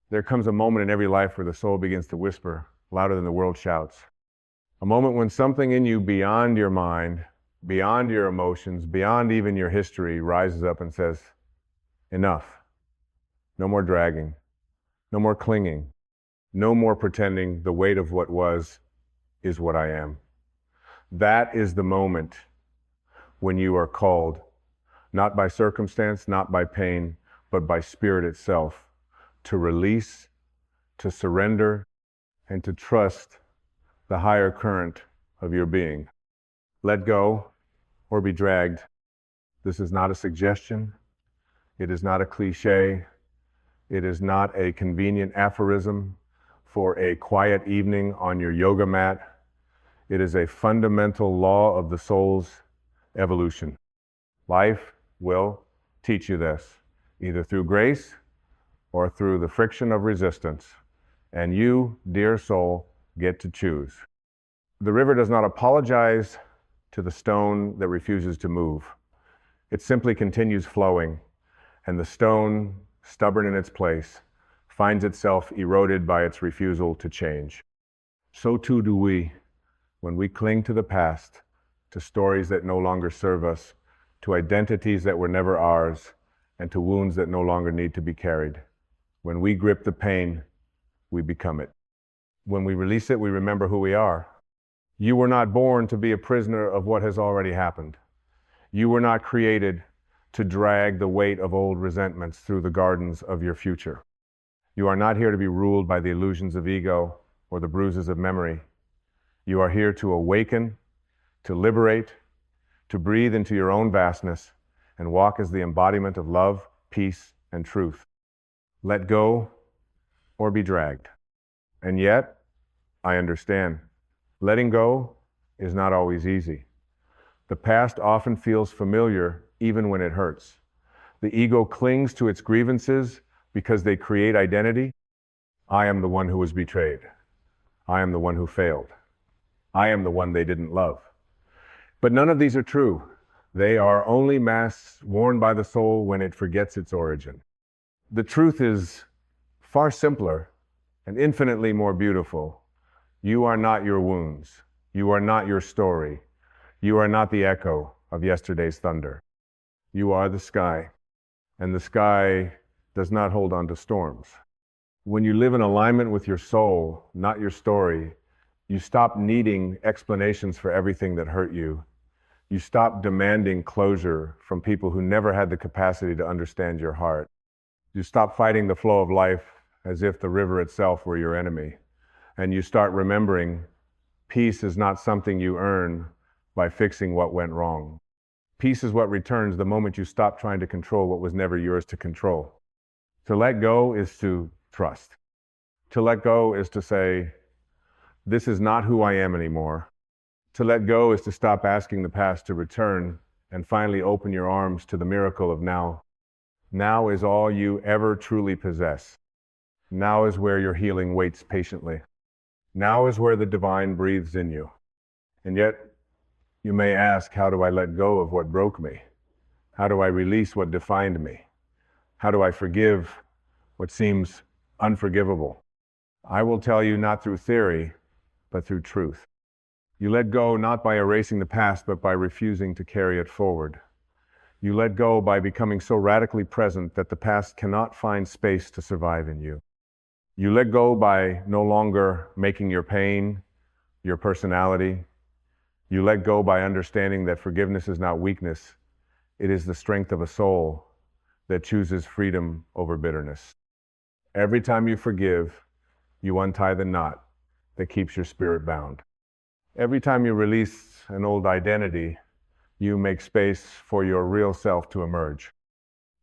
There comes a moment in every life where the soul begins to whisper louder than the world shouts. A moment when something in you beyond your mind, beyond your emotions, beyond even your history rises up and says, enough. No more dragging. No more clinging. No more pretending the weight of what was is what I am. That is the moment when you are called, not by circumstance, not by pain, but by spirit itself, to release, to surrender, and to trust the higher current of your being. Let go or be dragged. This is not a suggestion. It is not a cliche. It is not a convenient aphorism for a quiet evening on your yoga mat. It is a fundamental law of the soul's evolution. Life will teach you this, either through grace or through the friction of resistance. And you, dear soul, get to choose. The river does not apologize to the stone that refuses to move. It simply continues flowing, and the stone, stubborn in its place, finds itself eroded by its refusal to change. So too do we when we cling to the past, to stories that no longer serve us, to identities that were never ours, and to wounds that no longer need to be carried. When we grip the pain, we become it. When we release it, we remember who we are. You were not born to be a prisoner of what has already happened. You were not created to drag the weight of old resentments through the gardens of your future. You are not here to be ruled by the illusions of ego or the bruises of memory. You are here to awaken, to liberate, to breathe into your own vastness and walk as the embodiment of love, peace, and truth. Let go or be dragged. And yet, I understand. Letting go is not always easy. The past often feels familiar even when it hurts. The ego clings to its grievances because they create identity. I am the one who was betrayed. I am the one who failed. I am the one they didn't love. But none of these are true. They are only masks worn by the soul when it forgets its origin. The truth is far simpler and infinitely more beautiful. You are not your wounds. You are not your story. You are not the echo of yesterday's thunder. You are the sky, and the sky does not hold on to storms. When you live in alignment with your soul, not your story, you stop needing explanations for everything that hurt you. You stop demanding closure from people who never had the capacity to understand your heart. You stop fighting the flow of life as if the river itself were your enemy. And you start remembering peace is not something you earn by fixing what went wrong. Peace is what returns the moment you stop trying to control what was never yours to control. To let go is to trust. To let go is to say, this is not who I am anymore. To let go is to stop asking the past to return and finally open your arms to the miracle of now. Now is all you ever truly possess. Now is where your healing waits patiently. Now is where the divine breathes in you. And yet, you may ask, how do I let go of what broke me? How do I release what defined me? How do I forgive what seems unforgivable? I will tell you, not through theory, but through truth. You let go not by erasing the past, but by refusing to carry it forward. You let go by becoming so radically present that the past cannot find space to survive in you. You let go by no longer making your pain your personality. You let go by understanding that forgiveness is not weakness. It is the strength of a soul that chooses freedom over bitterness. Every time you forgive, you untie the knot that keeps your spirit bound. Every time you release an old identity, you make space for your real self to emerge.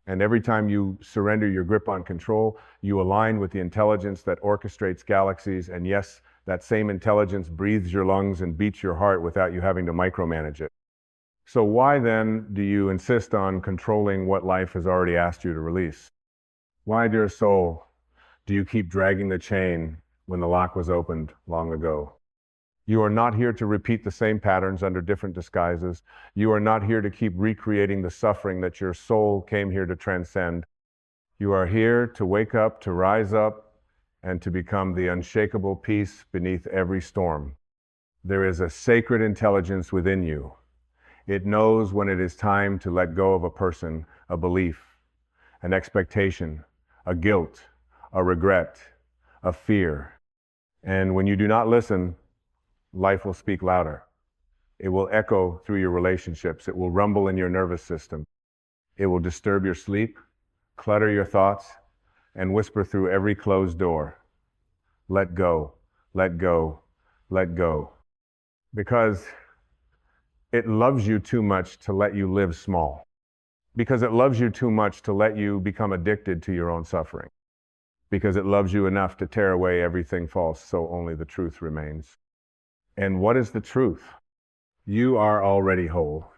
And every time you surrender your grip on control, you align with the intelligence that orchestrates galaxies. And yes, that same intelligence breathes your lungs and beats your heart without you having to micromanage it. So why then do you insist on controlling what life has already asked you to release? Why, dear soul, do you keep dragging the chain when the lock was opened long ago? You are not here to repeat the same patterns under different disguises. You are not here to keep recreating the suffering that your soul came here to transcend. You are here to wake up, to rise up, and to become the unshakable peace beneath every storm. There is a sacred intelligence within you. It knows when it is time to let go of a person, a belief, an expectation, a guilt, a regret, a fear. And when you do not listen, life will speak louder. It will echo through your relationships. It will rumble in your nervous system. It will disturb your sleep, clutter your thoughts, and whisper through every closed door. Let go, let go, let go. Because it loves you too much to let you live small. Because it loves you too much to let you become addicted to your own suffering. Because it loves you enough to tear away everything false, so only the truth remains. And what is the truth? You are already whole.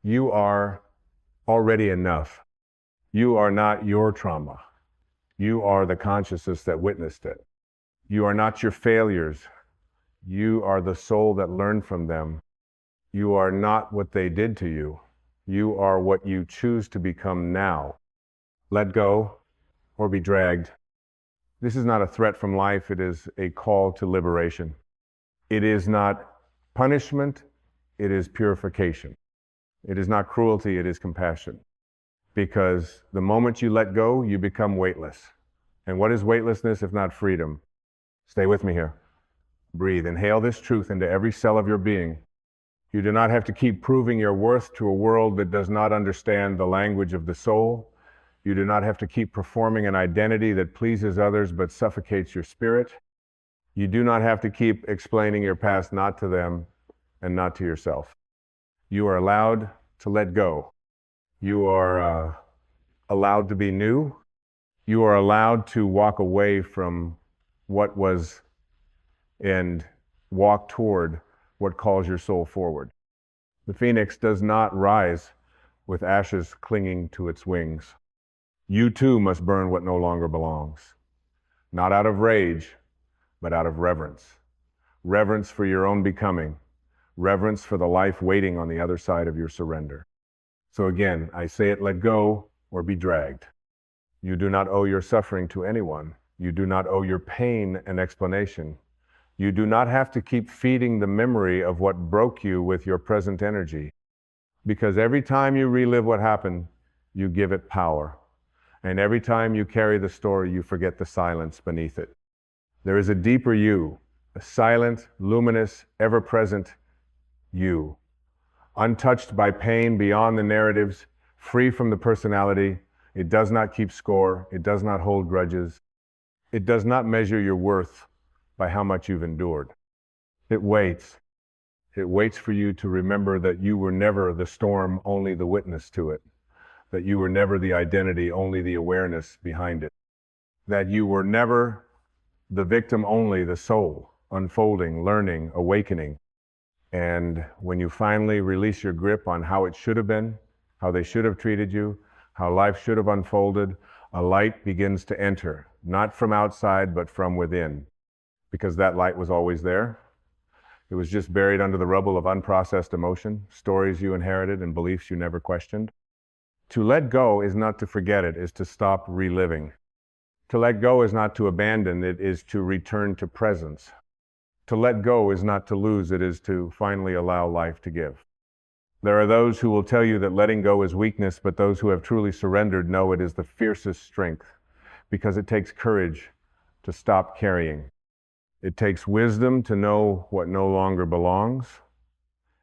You are already enough. You are not your trauma. You are the consciousness that witnessed it. You are not your failures. You are the soul that learned from them. You are not what they did to you. You are what you choose to become now. Let go or be dragged. This is not a threat from life. It is a call to liberation. It is not punishment. It is purification. It is not cruelty. It is compassion. Because the moment you let go, you become weightless. And what is weightlessness if not freedom? Stay with me here. Breathe. Inhale this truth into every cell of your being. You do not have to keep proving your worth to a world that does not understand the language of the soul. You do not have to keep performing an identity that pleases others but suffocates your spirit. You do not have to keep explaining your past not to them and not to yourself. You are allowed to let go. You are allowed to be new. You are allowed to walk away from what was and walk toward what calls your soul forward. The phoenix does not rise with ashes clinging to its wings. You too must burn what no longer belongs, not out of rage, but out of reverence. Reverence for your own becoming, reverence for the life waiting on the other side of your surrender. So again, I say it, let go or be dragged. You do not owe your suffering to anyone. You do not owe your pain an explanation. You do not have to keep feeding the memory of what broke you with your present energy. Because every time you relive what happened, you give it power. And every time you carry the story, you forget the silence beneath it. There is a deeper you, a silent, luminous, ever-present you. Untouched by pain, beyond the narratives, free from the personality. It does not keep score. It does not hold grudges. It does not measure your worth by how much you've endured. It waits. It waits for you to remember that you were never the storm, only the witness to it. That you were never the identity, only the awareness behind it. That you were never the victim, only the soul, unfolding, learning, awakening. And when you finally release your grip on how it should have been, how they should have treated you, how life should have unfolded, a light begins to enter, not from outside, but from within. Because that light was always there. It was just buried under the rubble of unprocessed emotion, stories you inherited and beliefs you never questioned. To let go is not to forget it, is to stop reliving. To let go is not to abandon, it is to return to presence. To let go is not to lose, it is to finally allow life to give. There are those who will tell you that letting go is weakness, but those who have truly surrendered know it is the fiercest strength, because it takes courage to stop carrying. It takes wisdom to know what no longer belongs,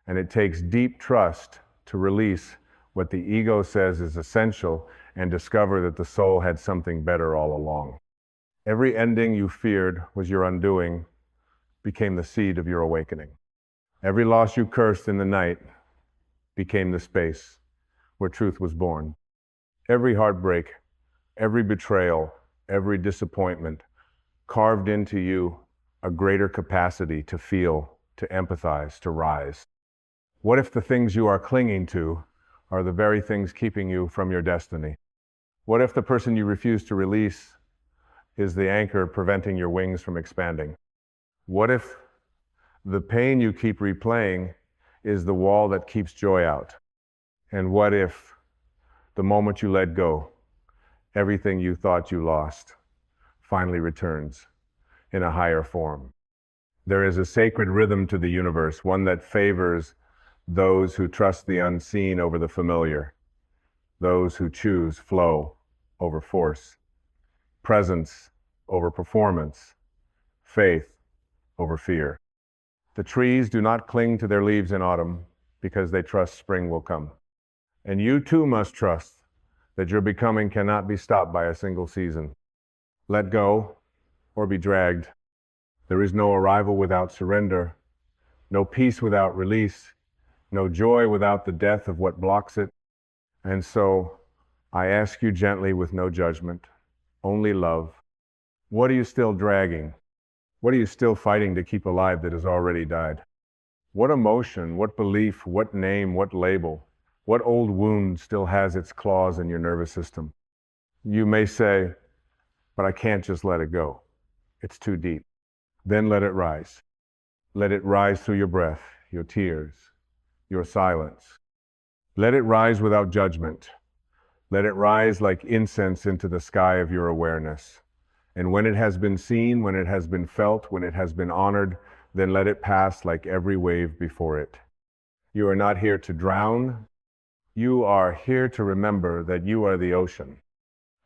and it takes deep trust to release what the ego says is essential and discover that the soul had something better all along. Every ending you feared was your undoing became the seed of your awakening. Every loss you cursed in the night became the space where truth was born. Every heartbreak, every betrayal, every disappointment carved into you a greater capacity to feel, to empathize, to rise. What if the things you are clinging to are the very things keeping you from your destiny? What if the person you refuse to release is the anchor preventing your wings from expanding? What if the pain you keep replaying is the wall that keeps joy out? And what if the moment you let go, everything you thought you lost finally returns in a higher form. There is a sacred rhythm to the universe, one that favors those who trust the unseen over the familiar, those who choose flow over force, presence over performance, faith over fear. The trees do not cling to their leaves in autumn because they trust spring will come. And you too must trust that your becoming cannot be stopped by a single season. Let go or be dragged. There is no arrival without surrender, no peace without release, no joy without the death of what blocks it. And so I ask you gently with no judgment, only love. What are you still dragging? What are you still fighting to keep alive that has already died? What emotion, what belief, what name, what label, what old wound still has its claws in your nervous system? You may say, but I can't just let it go. It's too deep. Then let it rise. Let it rise through your breath, your tears, your silence. Let it rise without judgment. Let it rise like incense into the sky of your awareness. And when it has been seen, when it has been felt, when it has been honored, then let it pass like every wave before it. You are not here to drown. You are here to remember that you are the ocean.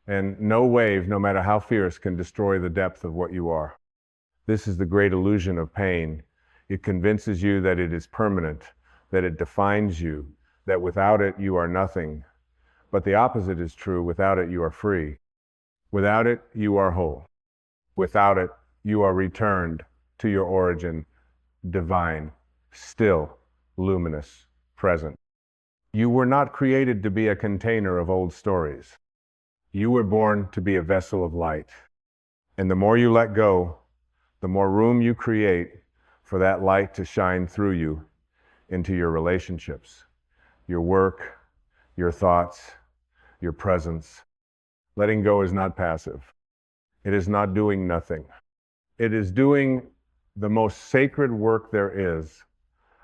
And no wave, no matter how fierce, can destroy the depth of what you are. This is the great illusion of pain. It convinces you that it is permanent, that it defines you, that without it you are nothing. But the opposite is true. Without it you are free. Without it you are whole. Without it you are returned to your origin, divine, still, luminous, present. You were not created to be a container of old stories. You were born to be a vessel of light. And the more you let go, the more room you create for that light to shine through you into your relationships, your work, your thoughts, your presence. Letting go is not passive. It is not doing nothing. It is doing the most sacred work there is,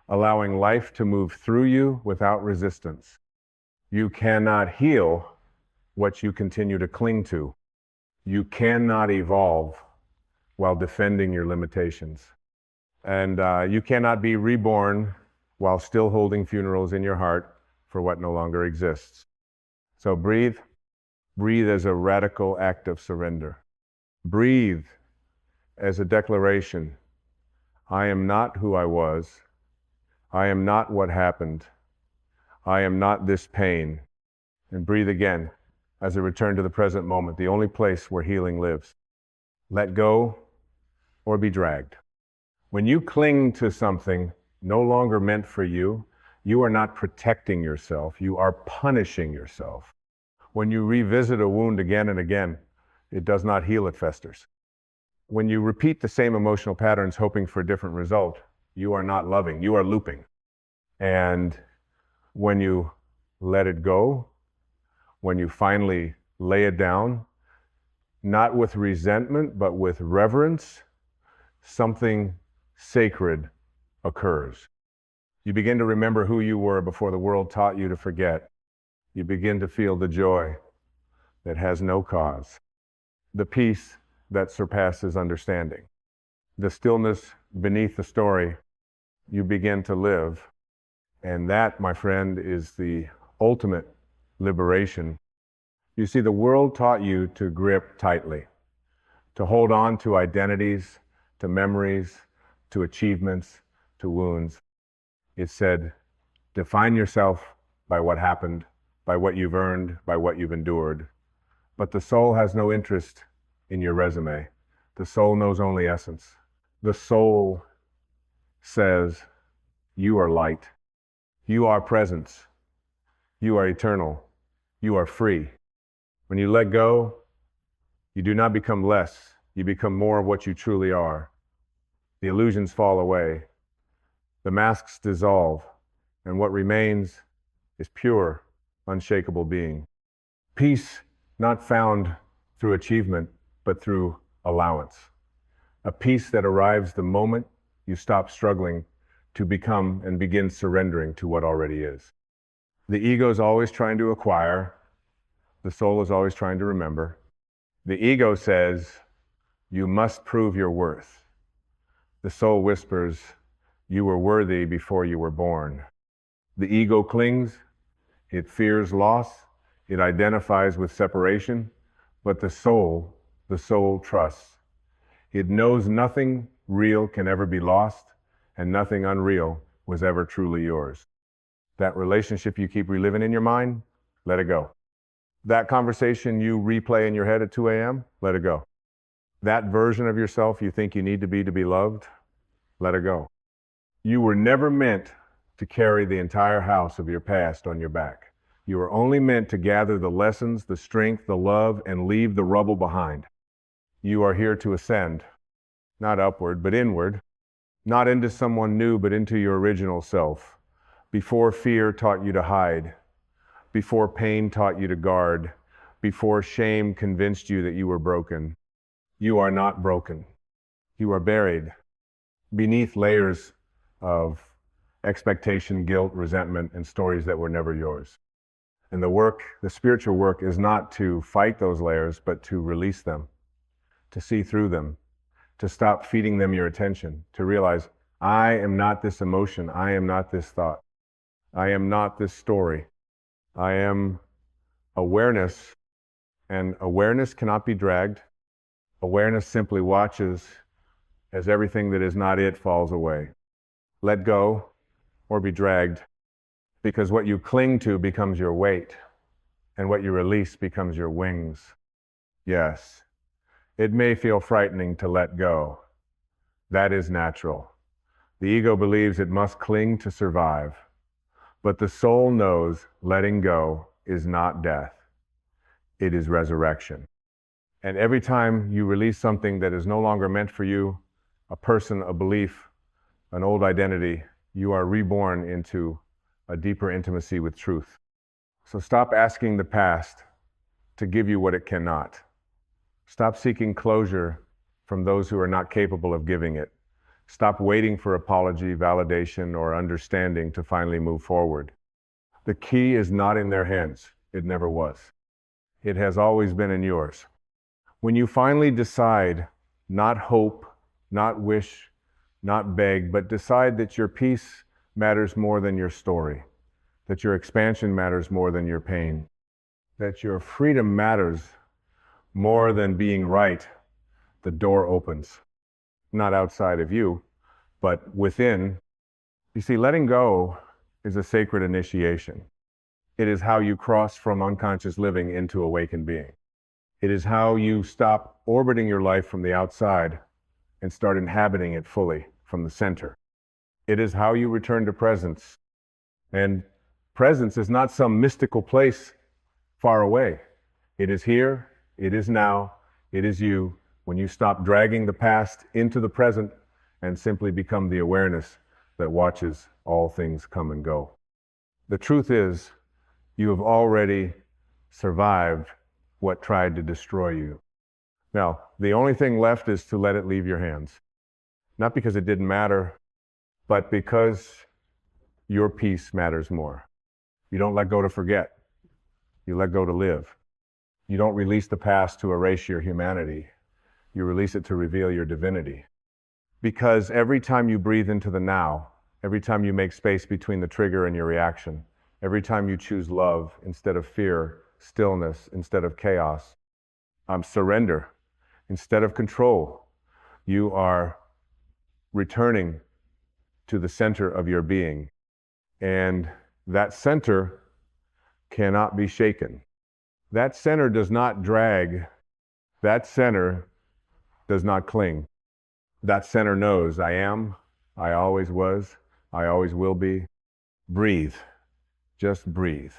allowing life to move through you without resistance. You cannot heal what you continue to cling to. You cannot evolve while defending your limitations. And you cannot be reborn while still holding funerals in your heart for what no longer exists. So breathe. Breathe as a radical act of surrender. Breathe as a declaration. I am not who I was. I am not what happened. I am not this pain. And breathe again as a return to the present moment, the only place where healing lives. Let go or be dragged. When you cling to something no longer meant for you, you are not protecting yourself. You are punishing yourself. When you revisit a wound again and again, it does not heal, it festers. When you repeat the same emotional patterns hoping for a different result, you are not loving, you are looping. And when you let it go, when you finally lay it down, not with resentment, but with reverence, something sacred occurs. You begin to remember who you were before the world taught you to forget. You begin to feel the joy that has no cause, the peace that surpasses understanding, the stillness beneath the story you begin to live. And that, my friend, is the ultimate liberation. You see, the world taught you to grip tightly, to hold on to identities, to memories, to achievements, to wounds. It said, define yourself by what happened, by what you've earned, by what you've endured. But the soul has no interest in your resume. The soul knows only essence. The soul says, you are light. You are presence. You are eternal. You are free. When you let go, you do not become less. You become more of what you truly are. The illusions fall away. The masks dissolve. And what remains is pure, unshakable being. Peace not found through achievement, but through allowance. A peace that arrives the moment you stop struggling to become and begin surrendering to what already is. The ego is always trying to acquire. The soul is always trying to remember. The ego says, You must prove your worth. The soul whispers, you were worthy before you were born. The ego clings, it fears loss, it identifies with separation, but the soul trusts. It knows nothing real can ever be lost, and nothing unreal was ever truly yours. That relationship you keep reliving in your mind, let it go. That conversation you replay in your head at 2 a.m., let it go. That version of yourself you think you need to be loved, let it go. You were never meant to carry the entire house of your past on your back. You were only meant to gather the lessons, the strength, the love, and leave the rubble behind. You are here to ascend, not upward, but inward, not into someone new, but into your original self. Before fear taught you to hide, before pain taught you to guard, before shame convinced you that you were broken. You are not broken. You are buried beneath layers of expectation, guilt, resentment, and stories that were never yours. And the spiritual work is not to fight those layers, but to release them, to see through them, to stop feeding them your attention, to realize, I am not this emotion, I am not this thought, I am not this story. I am awareness, and awareness cannot be dragged. Awareness simply watches as everything that is not it falls away. Let go or be dragged, because what you cling to becomes your weight, and what you release becomes your wings. Yes, it may feel frightening to let go. That is natural. The ego believes it must cling to survive, but the soul knows letting go is not death. It is resurrection. And every time you release something that is no longer meant for you, a person, a belief, an old identity, you are reborn into a deeper intimacy with truth. So stop asking the past to give you what it cannot. Stop seeking closure from those who are not capable of giving it. Stop waiting for apology, validation, or understanding to finally move forward. The key is not in their hands. It never was. It has always been in yours. When you finally decide, not hope, not wish, not beg, but decide that your peace matters more than your story, that your expansion matters more than your pain, that your freedom matters more than being right, the door opens. Not outside of you, but within. You see, letting go is a sacred initiation. It is how you cross from unconscious living into awakened being. It is how you stop orbiting your life from the outside and start inhabiting it fully from the center. It is how you return to presence. And presence is not some mystical place far away. It is here, it is now, it is you. When you stop dragging the past into the present and simply become the awareness that watches all things come and go. The truth is, you have already survived what tried to destroy you. Now, the only thing left is to let it leave your hands. Not because it didn't matter, but because your peace matters more. You don't let go to forget. You let go to live. You don't release the past to erase your humanity. You release it to reveal your divinity. Because every time you breathe into the now, every time you make space between the trigger and your reaction, every time you choose love instead of fear, stillness instead of chaos, surrender instead of control, you are returning to the center of your being. And that center cannot be shaken. That center does not drag. That center does not cling. That center knows I am, I always was, I always will be. Breathe. Just breathe.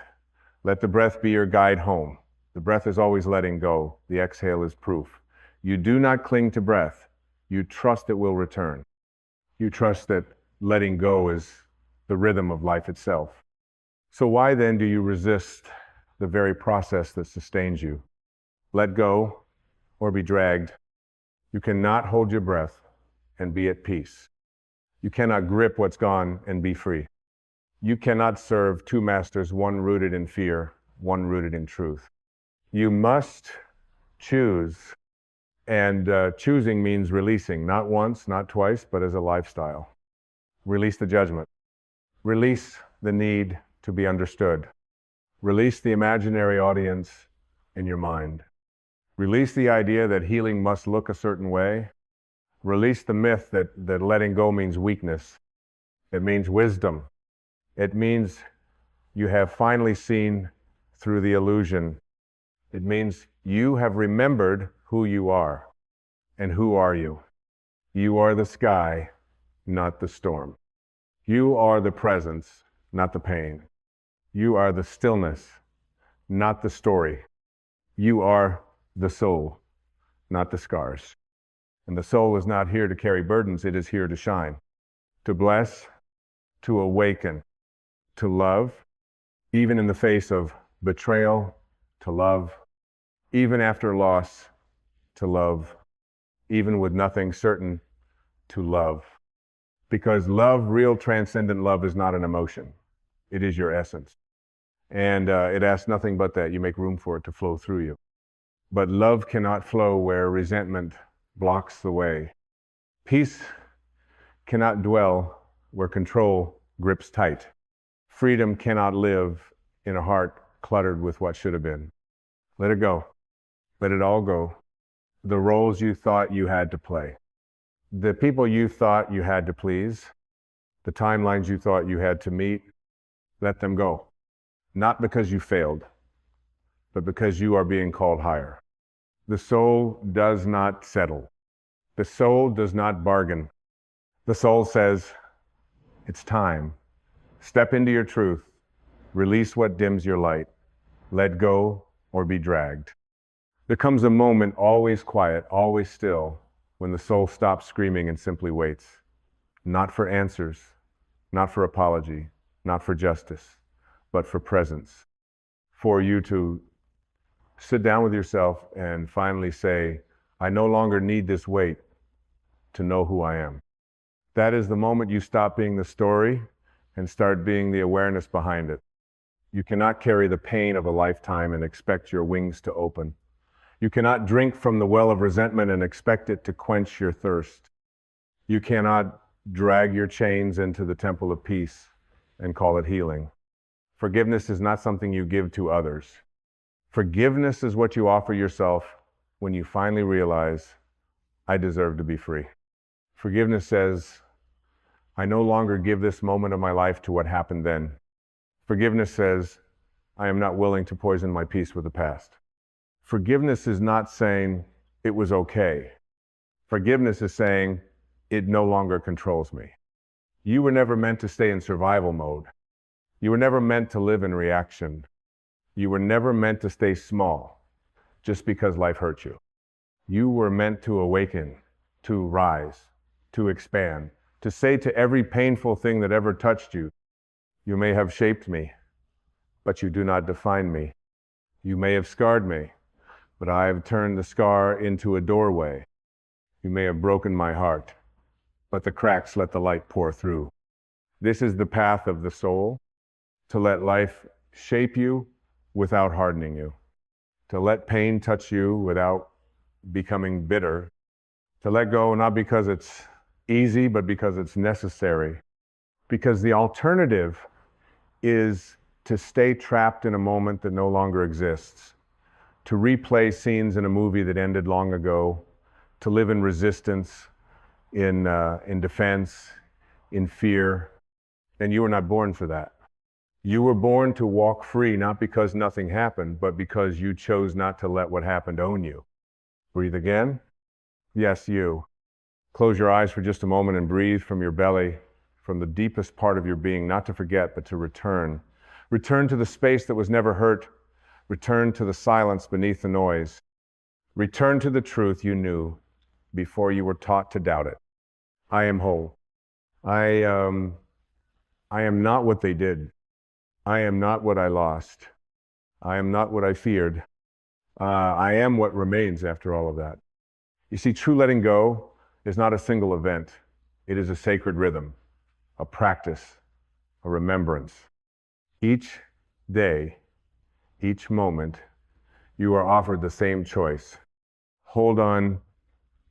Let the breath be your guide home. The breath is always letting go. The exhale is proof. You do not cling to breath. You trust it will return. You trust that letting go is the rhythm of life itself. So why then do you resist the very process that sustains you? Let go or be dragged. You cannot hold your breath and be at peace. You cannot grip what's gone and be free. You cannot serve two masters, one rooted in fear, one rooted in truth. You must choose And choosing means releasing, not once, not twice, but as a lifestyle. Release the judgment. Release the need to be understood. Release the imaginary audience in your mind. Release the idea that healing must look a certain way. Release the myth that letting go means weakness. It means wisdom. It means you have finally seen through the illusion. It means you have remembered who you are. And who are you? You are the sky, not the storm. You are the presence, not the pain. You are the stillness, not the story. You are the soul, not the scars. And the soul is not here to carry burdens, it is here to shine, to bless, to awaken, to love, even in the face of betrayal, to love, even after loss, to love, even with nothing certain, to love. Because love, real transcendent love, is not an emotion. It is your essence. And it asks nothing but that you make room for it to flow through you. But love cannot flow where resentment blocks the way. Peace cannot dwell where control grips tight. Freedom cannot live in a heart cluttered with what should have been. Let it go. Let it all go. The roles you thought you had to play. The people you thought you had to please. The timelines you thought you had to meet. Let them go. Not because you failed, but because you are being called higher. The soul does not settle. The soul does not bargain. The soul says, it's time. Step into your truth. Release what dims your light. Let go or be dragged. There comes a moment, always quiet, always still, when the soul stops screaming and simply waits. Not for answers, not for apology, not for justice, but for presence. For you to sit down with yourself and finally say, I no longer need this weight to know who I am. That is the moment you stop being the story and start being the awareness behind it. You cannot carry the pain of a lifetime and expect your wings to open. You cannot drink from the well of resentment and expect it to quench your thirst. You cannot drag your chains into the temple of peace and call it healing. Forgiveness is not something you give to others. Forgiveness is what you offer yourself when you finally realize, I deserve to be free. Forgiveness says, I no longer give this moment of my life to what happened then. Forgiveness says, I am not willing to poison my peace with the past. Forgiveness is not saying it was okay. Forgiveness is saying it no longer controls me. You were never meant to stay in survival mode. You were never meant to live in reaction. You were never meant to stay small just because life hurt you. You were meant to awaken, to rise, to expand, to say to every painful thing that ever touched you, you may have shaped me, but you do not define me. You may have scarred me, but I have turned the scar into a doorway. You may have broken my heart, but the cracks let the light pour through. This is the path of the soul, to let life shape you without hardening you, to let pain touch you without becoming bitter, to let go not because it's easy, but because it's necessary. Because the alternative is to stay trapped in a moment that no longer exists, to replay scenes in a movie that ended long ago, to live in resistance, in defense, in fear. And you were not born for that. You were born to walk free, not because nothing happened, but because you chose not to let what happened own you. Breathe again. Yes, you. Close your eyes for just a moment and breathe from your belly, from the deepest part of your being, not to forget, but to return. Return to the space that was never hurt. Return to the silence beneath the noise. Return to the truth you knew before you were taught to doubt it. I am whole. I am not what they did. I am not what I lost. I am not what I feared. I am what remains after all of that. You see, true letting go is not a single event. It is a sacred rhythm, a practice, a remembrance. Each day, each moment, you are offered the same choice. Hold on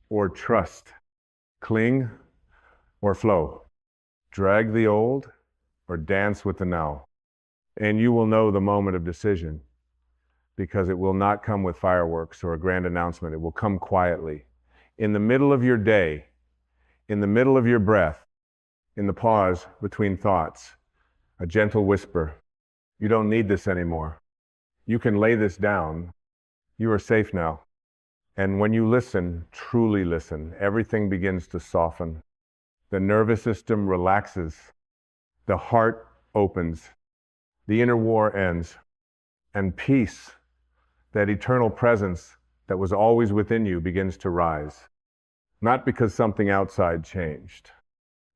or trust, cling or flow, drag the old or dance with the now. And you will know the moment of decision, because it will not come with fireworks or a grand announcement. It will come quietly. In the middle of your day, in the middle of your breath, in the pause between thoughts, a gentle whisper, you don't need this anymore. You can lay this down. You are safe now. And when you listen, truly listen, everything begins to soften. The nervous system relaxes. The heart opens. The inner war ends. And peace, that eternal presence that was always within you, begins to rise. Not because something outside changed,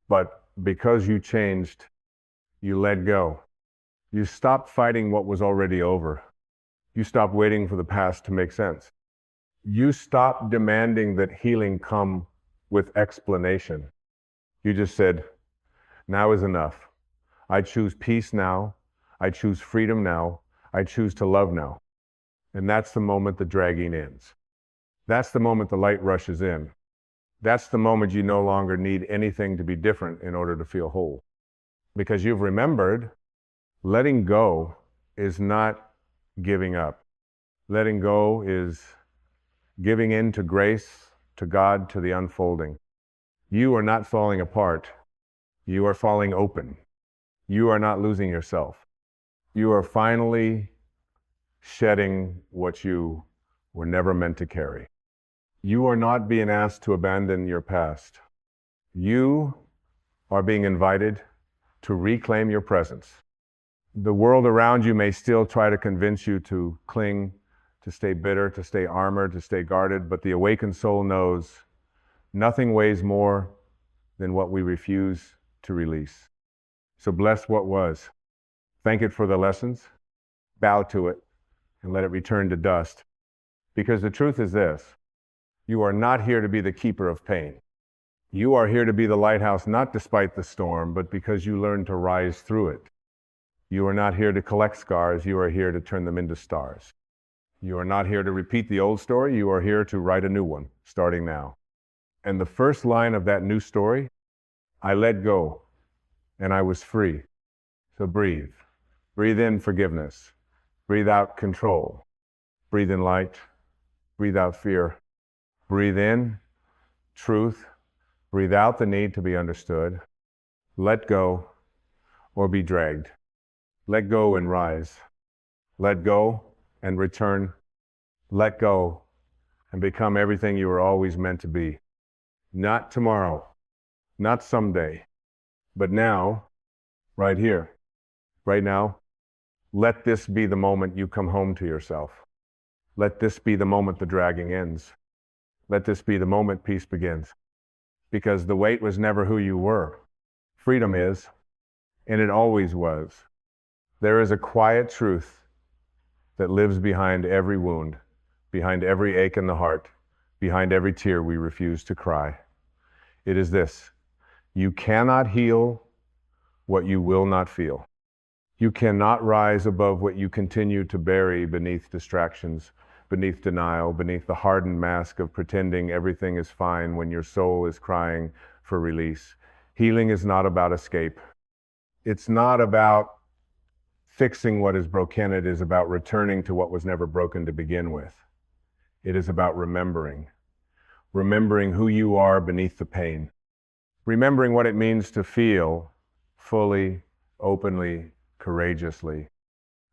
but because you changed, you let go. You stopped fighting what was already over. You stopped waiting for the past to make sense. You stopped demanding that healing come with explanation. You just said, now is enough. I choose peace now. I choose freedom now. I choose to love now. And that's the moment the dragging ends. That's the moment the light rushes in. That's the moment you no longer need anything to be different in order to feel whole. Because you've remembered, letting go is not giving up. Letting go is giving in to grace, to God, to the unfolding. You are not falling apart. You are falling open. You are not losing yourself. You are finally shedding what you were never meant to carry. You are not being asked to abandon your past. You are being invited to reclaim your presence. The world around you may still try to convince you to cling, to stay bitter, to stay armored, to stay guarded, but the awakened soul knows nothing weighs more than what we refuse to release. So bless what was. Thank it for the lessons. Bow to it and let it return to dust. Because the truth is this: you are not here to be the keeper of pain. You are here to be the lighthouse, not despite the storm, but because you learned to rise through it. You are not here to collect scars. You are here to turn them into stars. You are not here to repeat the old story. You are here to write a new one, starting now. And the first line of that new story, I let go and I was free. So breathe. Breathe in forgiveness. Breathe out control. Breathe in light. Breathe out fear. Breathe in truth. Breathe out the need to be understood. Let go or be dragged. Let go and rise. Let go and return. Let go and become everything you were always meant to be. Not tomorrow, not someday, but now, right here, right now. Let this be the moment you come home to yourself. Let this be the moment the dragging ends. Let this be the moment peace begins. Because the weight was never who you were. Freedom is, and it always was. There is a quiet truth that lives behind every wound, behind every ache in the heart, behind every tear we refuse to cry. It is this: you cannot heal what you will not feel. You cannot rise above what you continue to bury beneath distractions, beneath denial, beneath the hardened mask of pretending everything is fine when your soul is crying for release. Healing is not about escape. It's not about fixing what is broken. It is about returning to what was never broken to begin with. It is about remembering who you are beneath the pain, remembering what it means to feel fully, openly, courageously.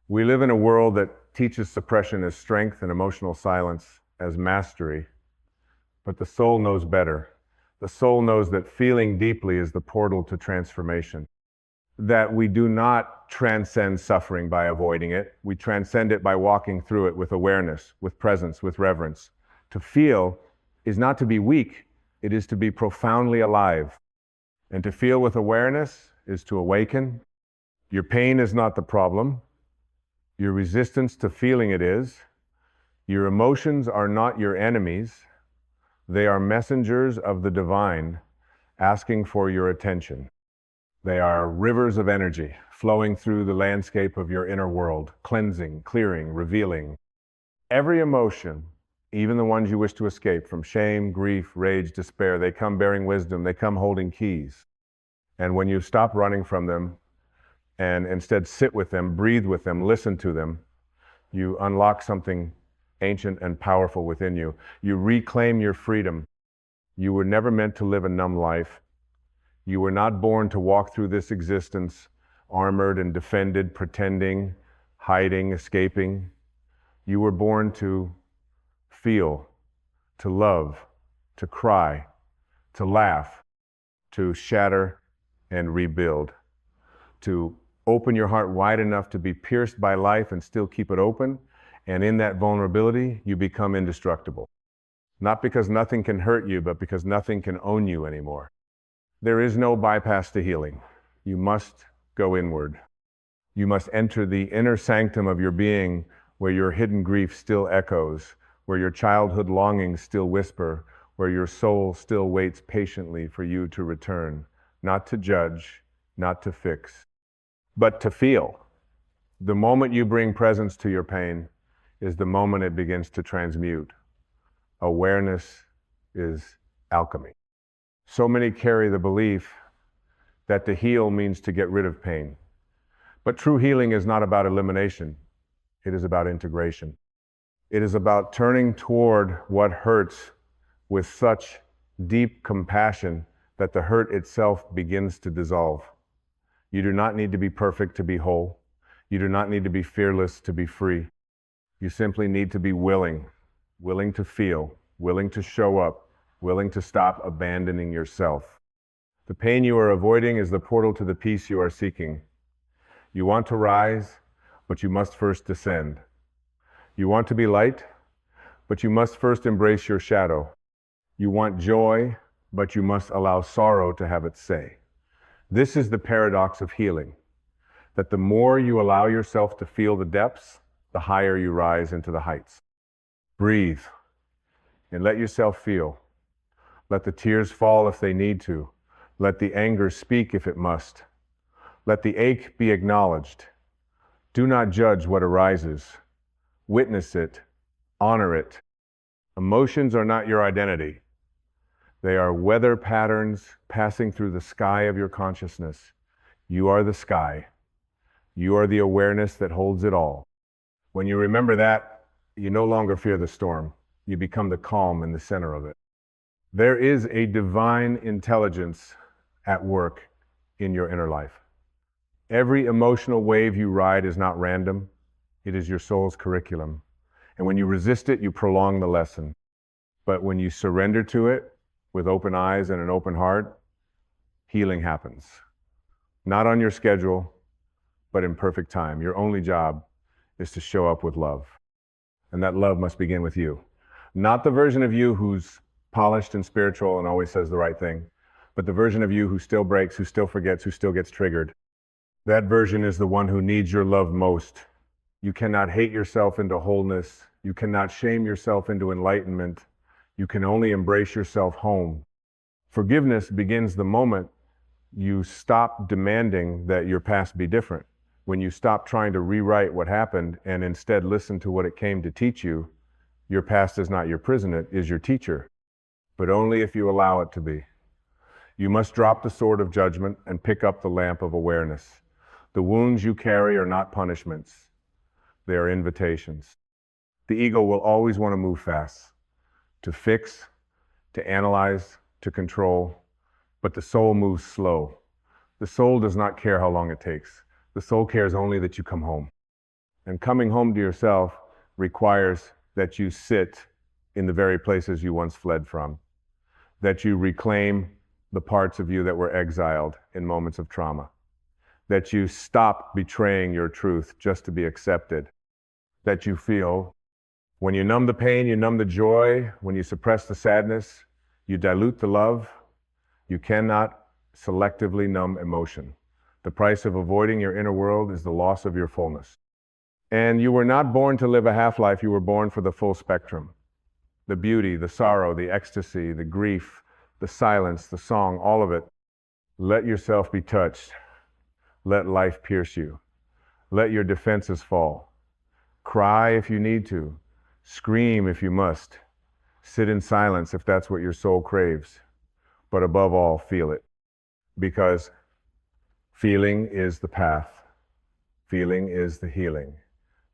We live in a world that teaches suppression as strength and emotional silence as mastery, but the soul knows better. The soul knows that feeling deeply is the portal to transformation, that we do not transcend suffering by avoiding it. We transcend it by walking through it with awareness, with presence, with reverence. To feel is not to be weak, it is to be profoundly alive. And to feel with awareness is to awaken. Your pain is not the problem. Your resistance to feeling it is. Your emotions are not your enemies. They are messengers of the divine asking for your attention. They are rivers of energy flowing through the landscape of your inner world, cleansing, clearing, revealing. Every emotion even the ones you wish to escape from shame, grief, rage, despair, they come bearing wisdom, they come holding keys. And when you stop running from them and instead sit with them, breathe with them, listen to them, you unlock something ancient and powerful within you. You reclaim your freedom. You were never meant to live a numb life. You were not born to walk through this existence armored and defended, pretending, hiding, escaping. You were born to feel, to love, to cry, to laugh, to shatter and rebuild, to open your heart wide enough to be pierced by life and still keep it open. And in that vulnerability, you become indestructible. Not because nothing can hurt you, but because nothing can own you anymore. There is no bypass to healing. You must go inward. You must enter the inner sanctum of your being where your hidden grief still echoes, where your childhood longings still whisper, where your soul still waits patiently for you to return, not to judge, not to fix, but to feel. The moment you bring presence to your pain is the moment it begins to transmute. Awareness is alchemy. So many carry the belief that to heal means to get rid of pain. But true healing is not about elimination. It is about integration. It is about turning toward what hurts with such deep compassion that the hurt itself begins to dissolve. You do not need to be perfect to be whole. You do not need to be fearless to be free. You simply need to be willing to feel, willing to show up, willing to stop abandoning yourself. The pain you are avoiding is the portal to the peace you are seeking. You want to rise, but you must first descend. You want to be light, but you must first embrace your shadow. You want joy, but you must allow sorrow to have its say. This is the paradox of healing, that the more you allow yourself to feel the depths, the higher you rise into the heights. Breathe and let yourself feel. Let the tears fall if they need to. Let the anger speak if it must. Let the ache be acknowledged. Do not judge what arises. Witness it. Honor it. Emotions are not your identity. They are weather patterns passing through the sky of your consciousness. You are the sky. You are the awareness that holds it all. When you remember that, you no longer fear the storm. You become the calm in the center of it. There is a divine intelligence at work in your inner life. Every emotional wave you ride is not random. It is your soul's curriculum. And when you resist it, you prolong the lesson. But when you surrender to it with open eyes and an open heart, healing happens. Not on your schedule, but in perfect time. Your only job is to show up with love. And that love must begin with you. Not the version of you who's polished and spiritual and always says the right thing, but the version of you who still breaks, who still forgets, who still gets triggered. That version is the one who needs your love most. You cannot hate yourself into wholeness. You cannot shame yourself into enlightenment. You can only embrace yourself home. Forgiveness begins the moment you stop demanding that your past be different. When you stop trying to rewrite what happened and instead listen to what it came to teach you, your past is not your prison, it is your teacher, but only if you allow it to be. You must drop the sword of judgment and pick up the lamp of awareness. The wounds you carry are not punishments. They are invitations. The ego will always want to move fast, to fix, to analyze, to control, but the soul moves slow. The soul does not care how long it takes. The soul cares only that you come home. And coming home to yourself requires that you sit in the very places you once fled from, that you reclaim the parts of you that were exiled in moments of trauma, that you stop betraying your truth just to be accepted, that you feel. When you numb the pain, you numb the joy. When you suppress the sadness, you dilute the love. You cannot selectively numb emotion. The price of avoiding your inner world is the loss of your fullness. And you were not born to live a half-life, you were born for the full spectrum. The beauty, the sorrow, the ecstasy, the grief, the silence, the song, all of it. Let yourself be touched. Let life pierce you. Let your defenses fall. Cry if you need to. Scream if you must. Sit in silence if that's what your soul craves. But above all, feel it. Because feeling is the path. Feeling is the healing.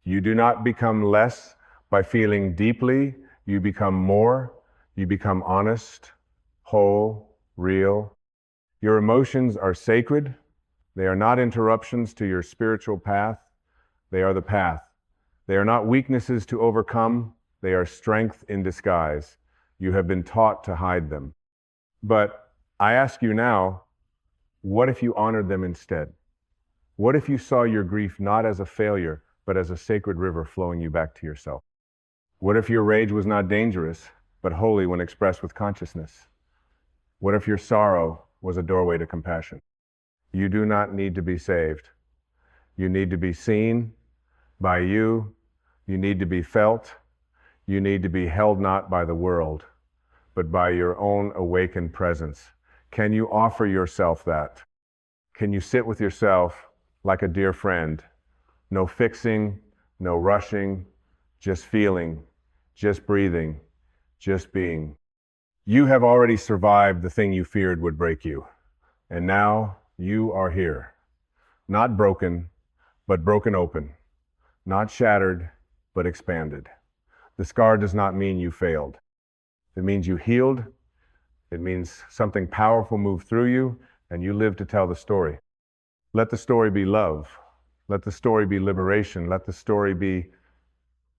You do not become less by feeling deeply. You become more. You become honest, whole, real. Your emotions are sacred. They are not interruptions to your spiritual path. They are the path. They are not weaknesses to overcome. They are strength in disguise. You have been taught to hide them. But I ask you now, what if you honored them instead? What if you saw your grief not as a failure, but as a sacred river flowing you back to yourself? What if your rage was not dangerous, but holy when expressed with consciousness? What if your sorrow was a doorway to compassion? You do not need to be saved. You need to be seen by you. You need to be felt. You need to be held not by the world, but by your own awakened presence. Can you offer yourself that? Can you sit with yourself like a dear friend? No fixing, no rushing, just feeling, just breathing, just being. You have already survived the thing you feared would break you. And now you are here. Not broken, but broken open. Not shattered, but expanded. The scar does not mean you failed. It means you healed. It means something powerful moved through you, and you live to tell the story. Let the story be love. Let the story be liberation. Let the story be,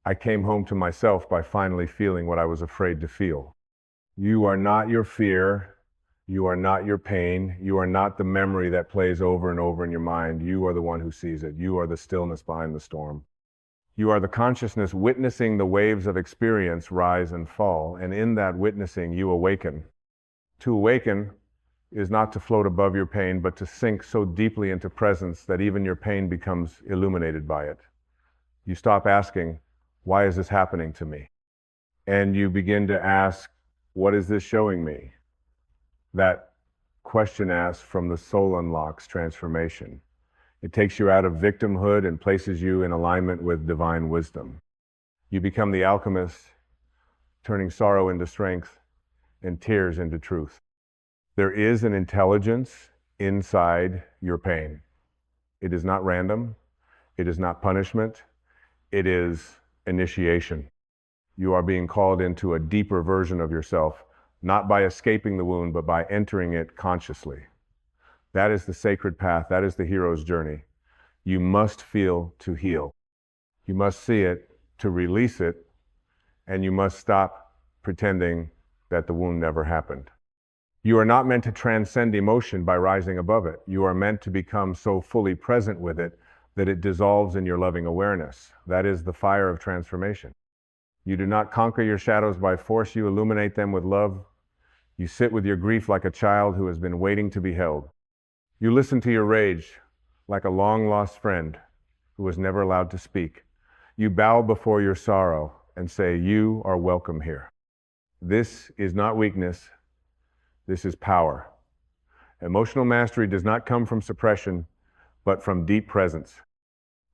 I came home to myself by finally feeling what I was afraid to feel. You are not your fear. You are not your pain. You are not the memory that plays over and over in your mind. You are the one who sees it. You are the stillness behind the storm. You are the consciousness witnessing the waves of experience rise and fall, and in that witnessing, you awaken. To awaken is not to float above your pain, but to sink so deeply into presence that even your pain becomes illuminated by it. You stop asking, why is this happening to me? And you begin to ask, what is this showing me? That question asked from the soul unlocks transformation. It takes you out of victimhood and places you in alignment with divine wisdom. You become the alchemist, turning sorrow into strength and tears into truth. There is an intelligence inside your pain. It is not random. It is not punishment. It is initiation. You are being called into a deeper version of yourself, not by escaping the wound, but by entering it consciously. That is the sacred path. That is the hero's journey. You must feel to heal. You must see it to release it, and you must stop pretending that the wound never happened. You are not meant to transcend emotion by rising above it. You are meant to become so fully present with it that it dissolves in your loving awareness. That is the fire of transformation. You do not conquer your shadows by force. You illuminate them with love. You sit with your grief like a child who has been waiting to be held. You listen to your rage like a long-lost friend who was never allowed to speak. You bow before your sorrow and say, you are welcome here. This is not weakness. This is power. Emotional mastery does not come from suppression, but from deep presence.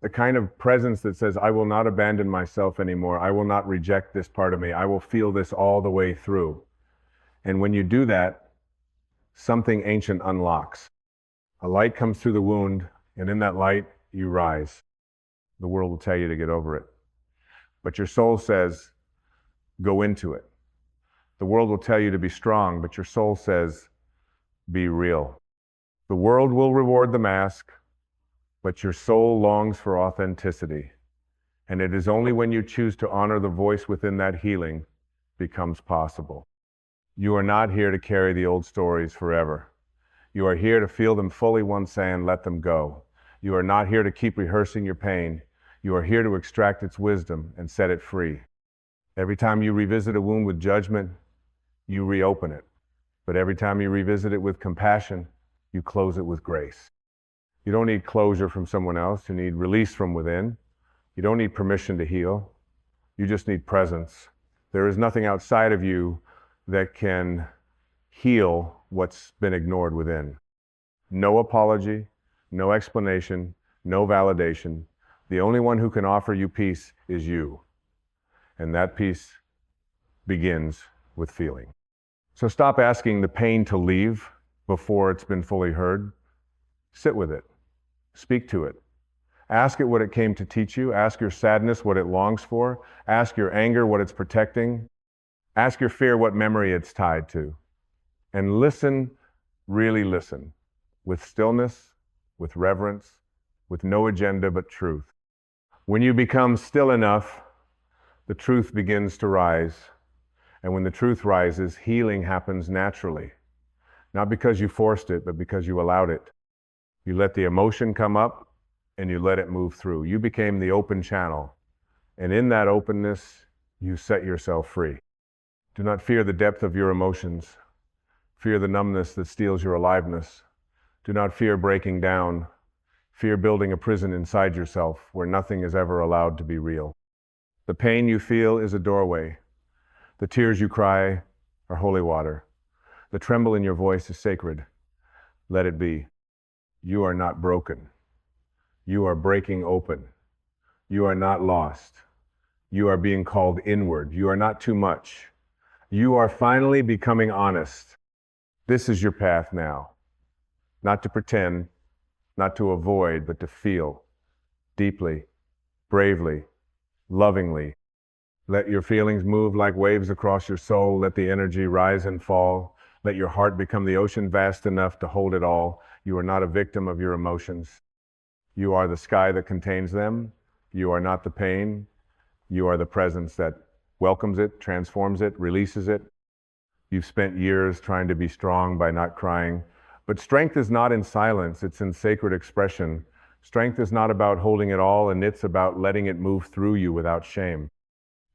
The kind of presence that says, I will not abandon myself anymore. I will not reject this part of me. I will feel this all the way through. And when you do that, something ancient unlocks. A light comes through the wound, and in that light, you rise. The world will tell you to get over it. But your soul says, go into it. The world will tell you to be strong, but your soul says, be real. The world will reward the mask, but your soul longs for authenticity. And it is only when you choose to honor the voice within that healing becomes possible. You are not here to carry the old stories forever. You are here to feel them fully once and let them go. You are not here to keep rehearsing your pain. You are here to extract its wisdom and set it free. Every time you revisit a wound with judgment, you reopen it. But every time you revisit it with compassion, you close it with grace. You don't need closure from someone else. You need release from within. You don't need permission to heal. You just need presence. There is nothing outside of you that can heal what's been ignored within. No apology, no explanation, no validation. The only one who can offer you peace is you. And that peace begins with feeling. So stop asking the pain to leave before it's been fully heard. Sit with it. Speak to it. Ask it what it came to teach you. Ask your sadness what it longs for. Ask your anger what it's protecting. Ask your fear what memory it's tied to. And listen, really listen, with stillness, with reverence, with no agenda but truth. When you become still enough, the truth begins to rise. And when the truth rises, healing happens naturally. Not because you forced it, but because you allowed it. You let the emotion come up and you let it move through. You became the open channel. And in that openness, you set yourself free. Do not fear the depth of your emotions. Fear the numbness that steals your aliveness. Do not fear breaking down. Fear building a prison inside yourself where nothing is ever allowed to be real. The pain you feel is a doorway. The tears you cry are holy water. The tremble in your voice is sacred. Let it be. You are not broken. You are breaking open. You are not lost. You are being called inward. You are not too much. You are finally becoming honest. This is your path now. Not to pretend, not to avoid, but to feel deeply, bravely, lovingly. Let your feelings move like waves across your soul. Let the energy rise and fall. Let your heart become the ocean vast enough to hold it all. You are not a victim of your emotions. You are the sky that contains them. You are not the pain. You are the presence that welcomes it, transforms it, releases it. You've spent years trying to be strong by not crying. But strength is not in silence, it's in sacred expression. Strength is not about holding it all, and it's about letting it move through you without shame.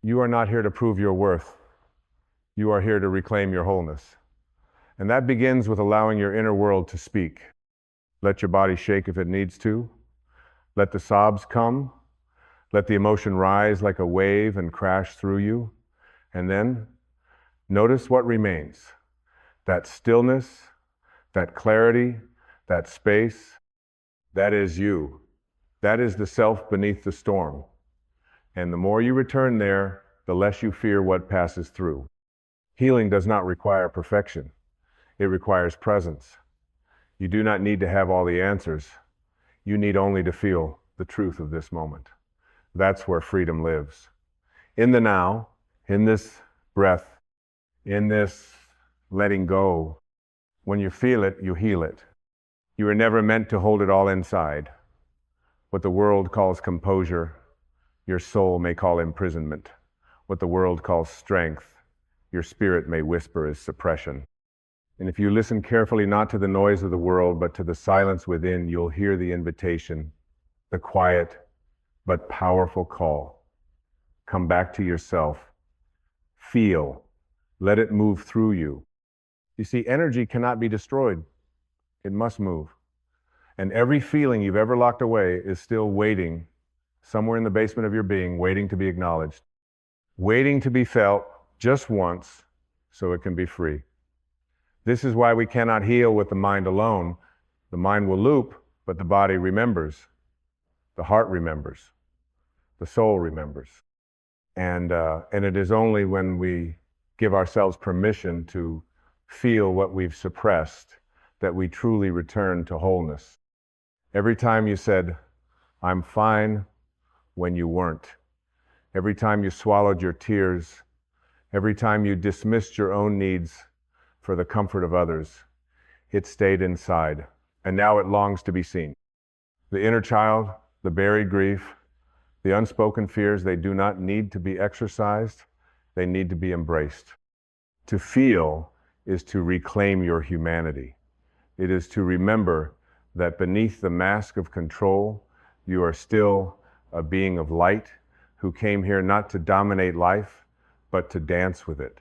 You are not here to prove your worth. You are here to reclaim your wholeness. And that begins with allowing your inner world to speak. Let your body shake if it needs to. Let the sobs come. Let the emotion rise like a wave and crash through you. And then notice what remains. That stillness, that clarity, that space, that is you. That is the self beneath the storm. And the more you return there, the less you fear what passes through. Healing does not require perfection. It requires presence. You do not need to have all the answers. You need only to feel the truth of this moment. That's where freedom lives. In the now, in this breath, in this letting go, when you feel it, you heal it. You were never meant to hold it all inside. What the world calls composure, your soul may call imprisonment. What the world calls strength, your spirit may whisper is suppression. And if you listen carefully, not to the noise of the world, but to the silence within, you'll hear the invitation, the quiet but powerful call. Come back to yourself. Feel. Let it move through you. You see, energy cannot be destroyed. It must move. And every feeling you've ever locked away is still waiting, somewhere in the basement of your being, waiting to be acknowledged, waiting to be felt just once so it can be free. This is why we cannot heal with the mind alone. The mind will loop, but the body remembers. The heart remembers. The soul remembers. And it is only when we give ourselves permission to feel what we've suppressed that we truly return to wholeness. Every time you said, "I'm fine," when you weren't. Every time you swallowed your tears. Every time you dismissed your own needs for the comfort of others, it stayed inside, and now it longs to be seen. The inner child, the buried grief, the unspoken fears, they do not need to be exercised, they need to be embraced. To feel is to reclaim your humanity. It is to remember that beneath the mask of control, you are still a being of light who came here not to dominate life, but to dance with it,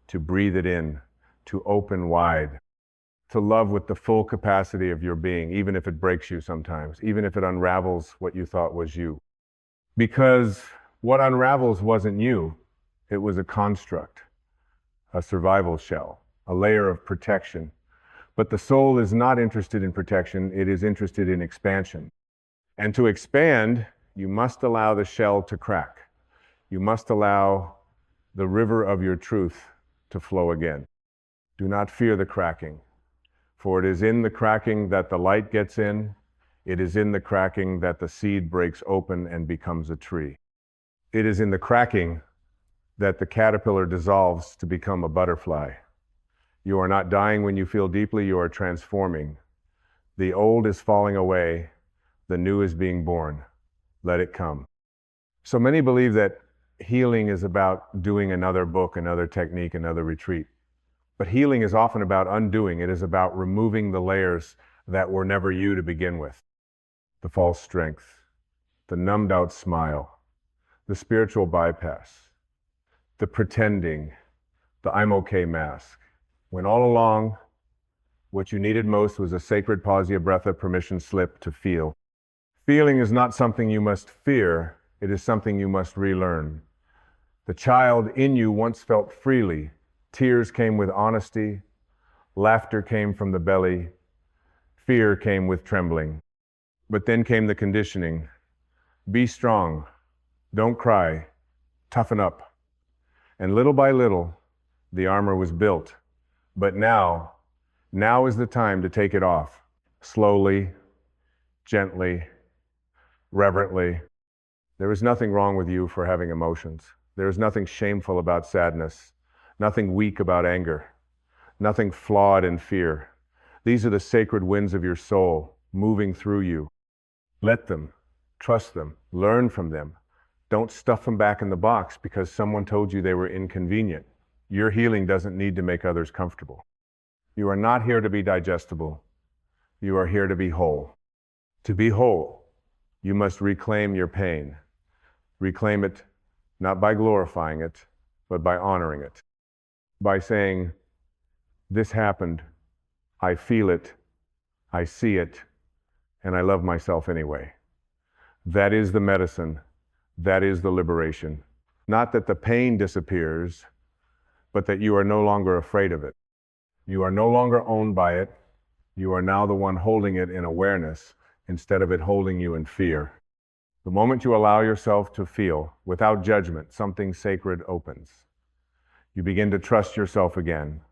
to breathe it in, to open wide, to love with the full capacity of your being, even if it breaks you sometimes, even if it unravels what you thought was you. Because what unravels wasn't you, it was a construct, a survival shell, a layer of protection. But the soul is not interested in protection, it is interested in expansion. And to expand, you must allow the shell to crack. You must allow the river of your truth to flow again. Do not fear the cracking, for it is in the cracking that the light gets in. It is in the cracking that the seed breaks open and becomes a tree. It is in the cracking that the caterpillar dissolves to become a butterfly. You are not dying when you feel deeply, you are transforming. The old is falling away, the new is being born. Let it come. So many believe that healing is about doing another book, another technique, another retreat. But healing is often about undoing. It is about removing the layers that were never you to begin with. The false strength, the numbed out smile, the spiritual bypass, the pretending, the I'm okay mask. When all along, what you needed most was a sacred pausia breath of permission slip to feel. Feeling is not something you must fear, it is something you must relearn. The child in you once felt freely. Tears came with honesty, laughter came from the belly, fear came with trembling. But then came the conditioning. Be strong, don't cry, toughen up. And little by little, the armor was built. But now is the time to take it off. Slowly, gently, reverently. There is nothing wrong with you for having emotions. There is nothing shameful about sadness, nothing weak about anger, nothing flawed in fear. These are the sacred winds of your soul moving through you. Let them, trust them, learn from them. Don't stuff them back in the box because someone told you they were inconvenient. Your healing doesn't need to make others comfortable. You are not here to be digestible. You are here to be whole. To be whole, you must reclaim your pain. Reclaim it not by glorifying it, but by honoring it. By saying, this happened, I feel it, I see it, and I love myself anyway. That is the medicine. That is the liberation. Not that the pain disappears, but that you are no longer afraid of it. You are no longer owned by it. You are now the one holding it in awareness instead of it holding you in fear. The moment you allow yourself to feel, without judgment, something sacred opens. You begin to trust yourself again.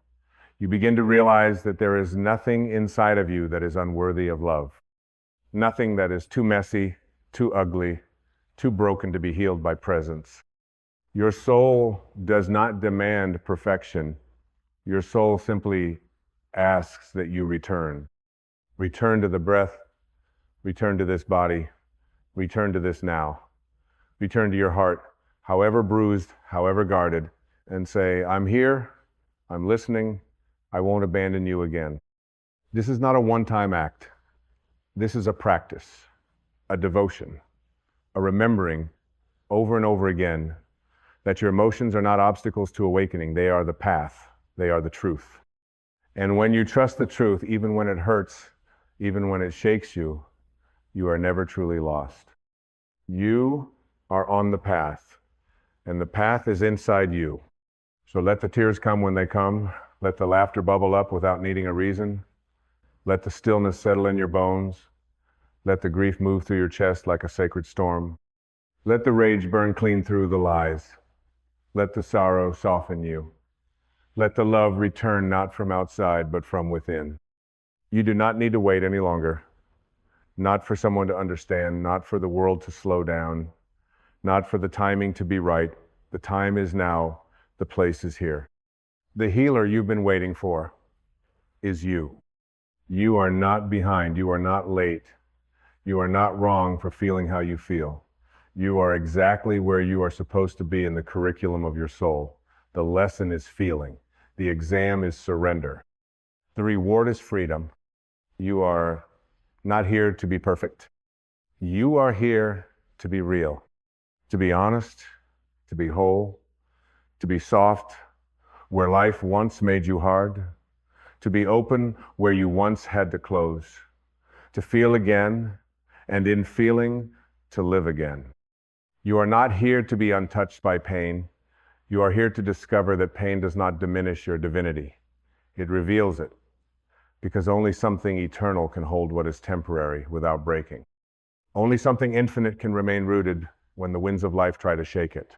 You begin to realize that there is nothing inside of you that is unworthy of love. Nothing that is too messy, too ugly, too broken to be healed by presence. Your soul does not demand perfection. Your soul simply asks that you return. Return to the breath, return to this body, return to this now. Return to your heart, however bruised, however guarded, and say, I'm here, I'm listening, I won't abandon you again. This is not a one-time act. This is a practice, a devotion, a remembering over and over again that your emotions are not obstacles to awakening. They are the path. They are the truth. And when you trust the truth, even when it hurts, even when it shakes you, you are never truly lost. You are on the path, and the path is inside you. So let the tears come when they come. Let the laughter bubble up without needing a reason. Let the stillness settle in your bones. Let the grief move through your chest like a sacred storm. Let the rage burn clean through the lies. Let the sorrow soften you. Let the love return not from outside, but from within. You do not need to wait any longer. Not for someone to understand, not for the world to slow down, not for the timing to be right. The time is now. The place is here. The healer you've been waiting for is you. You are not behind. You are not late. You are not wrong for feeling how you feel. You are exactly where you are supposed to be in the curriculum of your soul. The lesson is feeling. The exam is surrender. The reward is freedom. You are not here to be perfect. You are here to be real, to be honest, to be whole, to be soft where life once made you hard, to be open where you once had to close, to feel again, and in feeling, to live again. You are not here to be untouched by pain. You are here to discover that pain does not diminish your divinity. It reveals it, because only something eternal can hold what is temporary without breaking. Only something infinite can remain rooted when the winds of life try to shake it.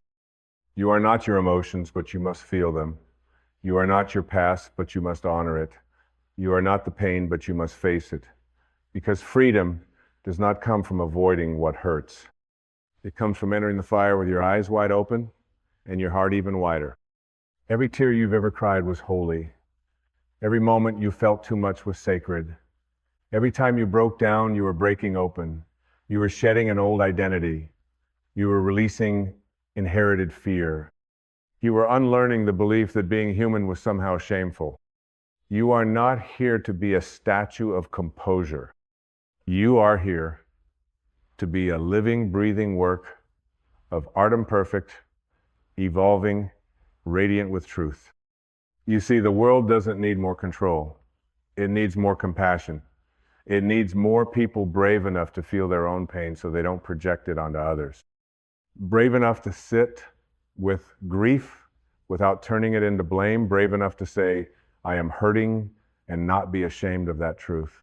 You are not your emotions, but you must feel them. You are not your past, but you must honor it. You are not the pain, but you must face it. Because freedom does not come from avoiding what hurts. It comes from entering the fire with your eyes wide open and your heart even wider. Every tear you've ever cried was holy. Every moment you felt too much was sacred. Every time you broke down, you were breaking open. You were shedding an old identity. You were releasing inherited fear. You were unlearning the belief that being human was somehow shameful. You are not here to be a statue of composure. You are here to be a living, breathing work of art imperfect, evolving, radiant with truth. You see, the world doesn't need more control. It needs more compassion. It needs more people brave enough to feel their own pain so they don't project it onto others. Brave enough to sit with grief without turning it into blame. Brave enough to say, I am hurting, and not be ashamed of that truth.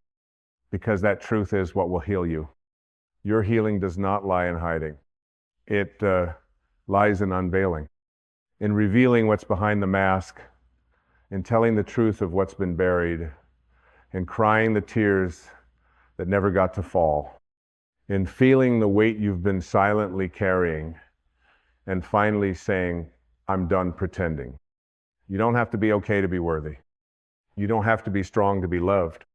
Because that truth is what will heal you. Your healing does not lie in hiding. It lies in unveiling, in revealing what's behind the mask, in telling the truth of what's been buried, in crying the tears that never got to fall, in feeling the weight you've been silently carrying, and finally saying, I'm done pretending. You don't have to be okay to be worthy. You don't have to be strong to be loved.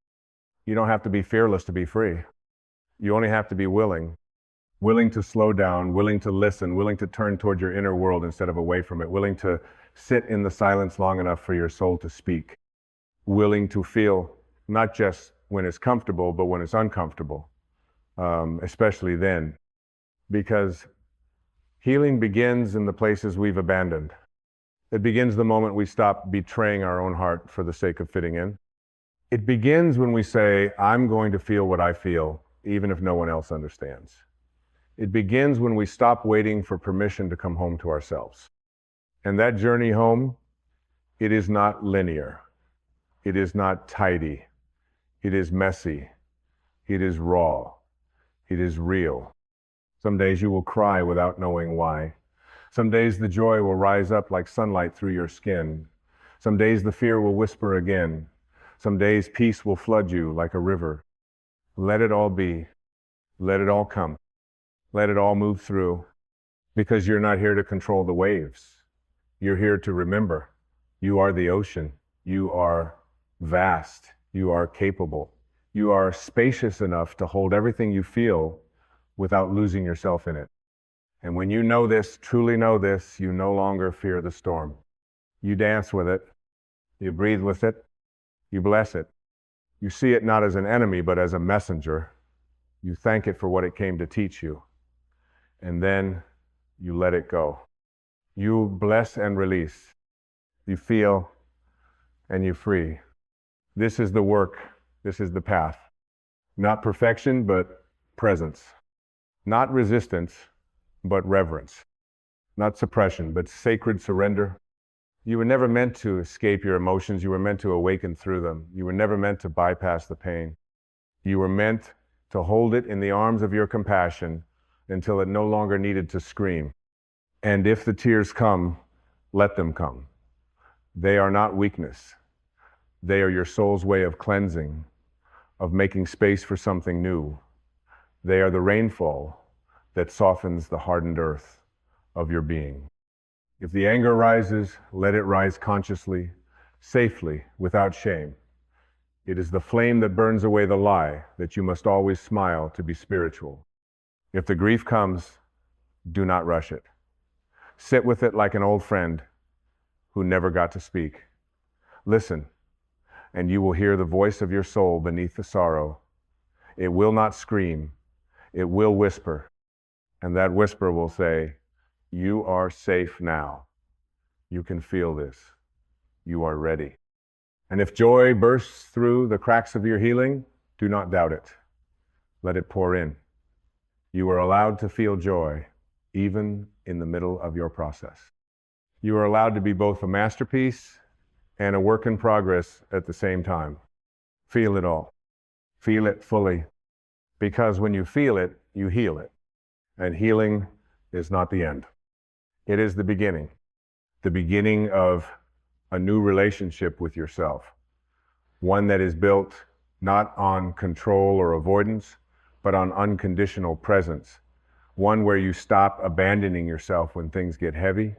You don't have to be fearless to be free. You only have to be willing to slow down, willing to listen, willing to turn toward your inner world instead of away from it, willing to sit in the silence long enough for your soul to speak, willing to feel not just when it's comfortable, but when it's uncomfortable, especially then, because healing begins in the places we've abandoned. It begins the moment we stop betraying our own heart for the sake of fitting in. It begins when we say, I'm going to feel what I feel, even if no one else understands. It begins when we stop waiting for permission to come home to ourselves. And that journey home, it is not linear. It is not tidy. It is messy. It is raw. It is real. Some days you will cry without knowing why. Some days the joy will rise up like sunlight through your skin. Some days the fear will whisper again. Some days peace will flood you like a river. Let it all be. Let it all come. Let it all move through. Because you're not here to control the waves. You're here to remember. You are the ocean. You are vast. You are capable. You are spacious enough to hold everything you feel without losing yourself in it. And when you know this, truly know this, you no longer fear the storm. You dance with it. You breathe with it. You bless it. You see it not as an enemy, but as a messenger. You thank it for what it came to teach you. And then you let it go. You bless and release. You feel and you free. This is the work. This is the path. Not perfection, but presence. Not resistance, but reverence. Not suppression, but sacred surrender. You were never meant to escape your emotions. You were meant to awaken through them. You were never meant to bypass the pain. You were meant to hold it in the arms of your compassion until it no longer needed to scream. And if the tears come, let them come. They are not weakness. They are your soul's way of cleansing, of making space for something new. They are the rainfall that softens the hardened earth of your being. If the anger rises, let it rise consciously, safely, without shame. It is the flame that burns away the lie that you must always smile to be spiritual. If the grief comes, do not rush it. Sit with it like an old friend who never got to speak. Listen, and you will hear the voice of your soul beneath the sorrow. It will not scream. It will whisper. And that whisper will say, you are safe now. You can feel this. You are ready. And if joy bursts through the cracks of your healing, do not doubt it. Let it pour in. You are allowed to feel joy, even in the middle of your process. You are allowed to be both a masterpiece and a work in progress at the same time. Feel it all. Feel it fully. Because when you feel it, you heal it. And healing is not the end. It is the beginning of a new relationship with yourself, one that is built not on control or avoidance, but on unconditional presence, one where you stop abandoning yourself when things get heavy,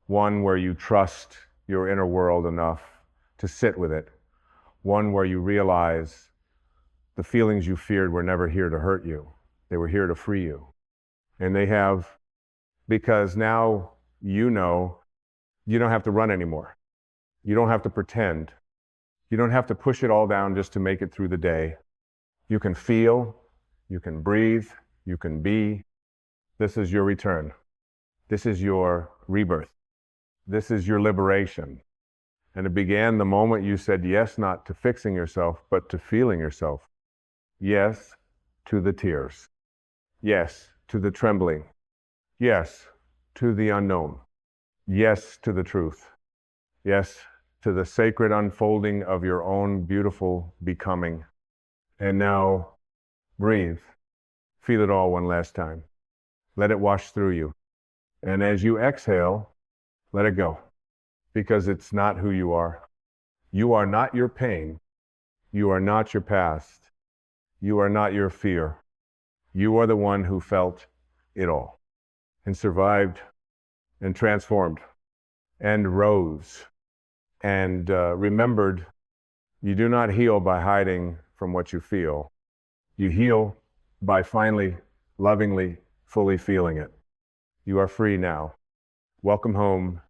one where you trust your inner world enough to sit with it, one where you realize the feelings you feared were never here to hurt you. They were here to free you. And they have, because now you know you don't have to run anymore. You don't have to pretend. You don't have to push it all down just to make it through the day. You can feel, you can breathe, you can be. This is your return. This is your rebirth. This is your liberation. And it began the moment you said yes, not to fixing yourself, but to feeling yourself. Yes to the tears. Yes to the trembling. Yes to the unknown. Yes to the truth. Yes to the sacred unfolding of your own beautiful becoming. And now breathe. Feel it all one last time. Let it wash through you. And as you exhale, let it go. Because it's not who you are. You are not your pain. You are not your past. You are not your fear. You are the one who felt it all and survived and transformed and rose and remembered. You do not heal by hiding from what you feel. You heal by finally, lovingly, fully feeling it. You are free now. Welcome home